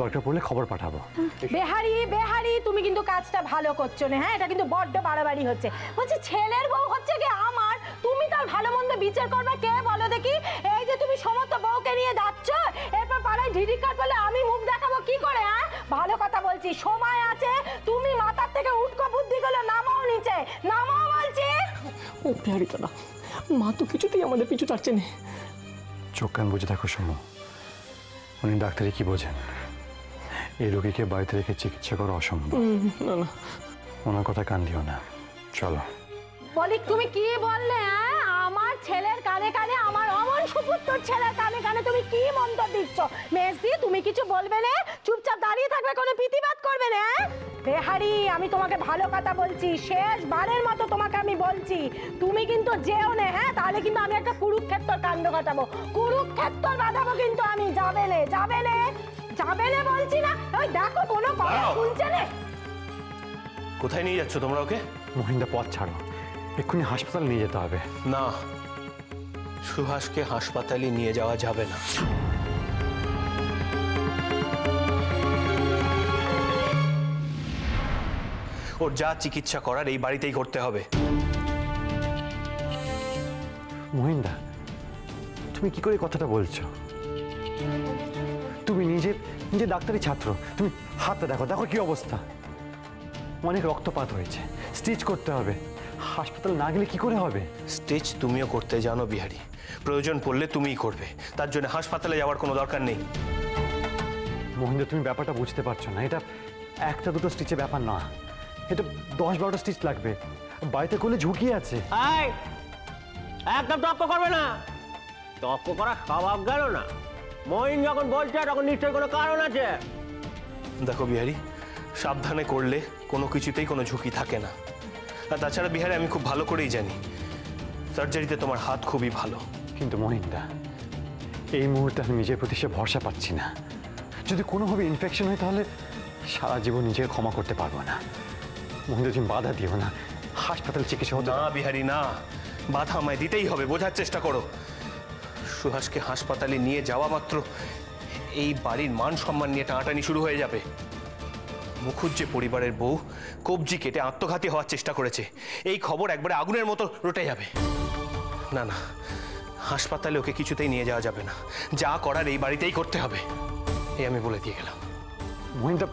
দরকার পড়লে খবর পাঠাবো। বেহারি বেহারি তুমি কিন্তু কাজটা ভালো করছো না, হ্যাঁ? এটা কিন্তু বড্ড বাড়াবাড়ি হচ্ছে। বলছি ছেলের বউ হচ্ছে কি আমার, তুমি তার ভালো মন্দ বিচার করবে কে বলো দেখি? এই যে তুমি সমস্ত বউকে নিয়ে যাচ্ছ, এরপর পাড়ায় ঢিঢিকার করলে আমি মুখ দেখাবো কি করে? হ্যাঁ, ভালো কথা বলছি, সময় আছে, তুমি মাথার থেকে উটকো বুদ্ধিগুলো নামাও নিচে, নামাও বলছি। ও বিহারিটা না, মা তো কিছুতেই আমাদের পিছু ছাড়ছে না। চোখ কান বুঝে দেখো সমু, উনি ডাক্তারি কি বোঝেন? এই রোগীকে বাড়িতে রেখে চিকিৎসা করা অসম্ভব। না না, ওনার কথা কান দিও না, চলো। বলি তুমি কি বললে? হ্যাঁ, আমার ছেলের কানে কানে, আমার অমন সুপুত্রর ছেলের কানে কানে তুমি কি মন্তব্য দিচ্ছ? মেসি তুমি কিছু বলবে না, চুপচাপ দাঁড়িয়ে থাকবে, কোনো প্রতিবাদ করবে না? বেহারি আমি তোমাকে ভালো কথা বলছি, শেষবারের মতো তোমাকে আমি বলছি, তুমি কিন্তু যেও না, হ্যাঁ? তাহলে কিন্তু আমি একটা কুরুক্ষেত্র কাণ্ড ঘটাবো, কুরুক্ষেত্র বাঁধাবো কিন্তু আমি। যাবে না, যাবে না, যাবে না বলছি না। ওই দেখো কোনো কথা শুনছে না। কোথায় নিয়ে যাচ্ছ তোমরা ওকে? মহিন্দা পথ ছাড়ো, এক্ষুনি হাসপাতালে নিয়ে যেতে হবে। না, সুহাসকে হাসপাতালে নিয়ে যাওয়া যাবে না। ওর যা চিকিৎসা করার এই বাড়িতেই করতে হবে। মহিন্দা, তুমি কি করে কথাটা বলছো? তুমি নিজে নিজে ডাক্তারি ছাত্র, তুমি হাতটা দেখো, দেখো কি অবস্থা, অনেক রক্তপাত হয়েছে, স্টিচ করতে হবে, হাসপাতাল না গেলে কি করে হবে? স্টিচ তুমিও করতে জানো বিহারি, প্রয়োজন পড়লে তুমিই করবে, তার জন্য হাসপাতালে যাওয়ার কোনো দরকার নেই। মহিন্দা, তুমি ব্যাপারটা বুঝতে পারছো না, এটা একটা দুটো স্টিচের ব্যাপার না, এটা 10-12টা স্টিচ লাগবে, বাড়িতে করলে ঝুঁকি আছে। একদম তর্ক করবে না, তর্ক করা স্বভাব গেল না। মহিন যখন বলছে তখন নিশ্চয়ই কোনো কারণ আছে। দেখো বিহারি, সাবধানে করলে কোনো কিছুতেই কোনো ঝুঁকি থাকে না। আর তাছাড়া বিহারি, আমি খুব ভালো করেই জানি সার্জারিতে তোমার হাত খুবই ভালো। কিন্তু মহিন্দা, এই মুহূর্তে আমি নিজের প্রতি সে ভরসা পাচ্ছি না, যদি কোনোভাবে ইনফেকশন হয় তাহলে সারা জীবন নিজেকে ক্ষমা করতে পারবো না। মহিন্দা, তুমি বাধা দিও না, হাসপাতালে চিকিৎসা হতো না বিহারি না, বাধা আমায় দিতেই হবে, বোঝার চেষ্টা করো। সুহাসকে হাসপাতালে নিয়ে যাওয়া মাত্র এই বাড়ির মান সম্মান নিয়ে টানাটানি শুরু হয়ে যাবে। মুখুজ্জে পরিবারের বউ কবজি কেটে আত্মঘাতী হওয়ার চেষ্টা করেছে, এই খবর একবারে আগুনের মতো রটে যাবে। না না, হাসপাতালে ওকে কিছুতেই নিয়ে যাওয়া যাবে না, যা করার এই বাড়িতেই করতে হবে, এই আমি বলে দিয়ে গেলাম। মহিন্দা,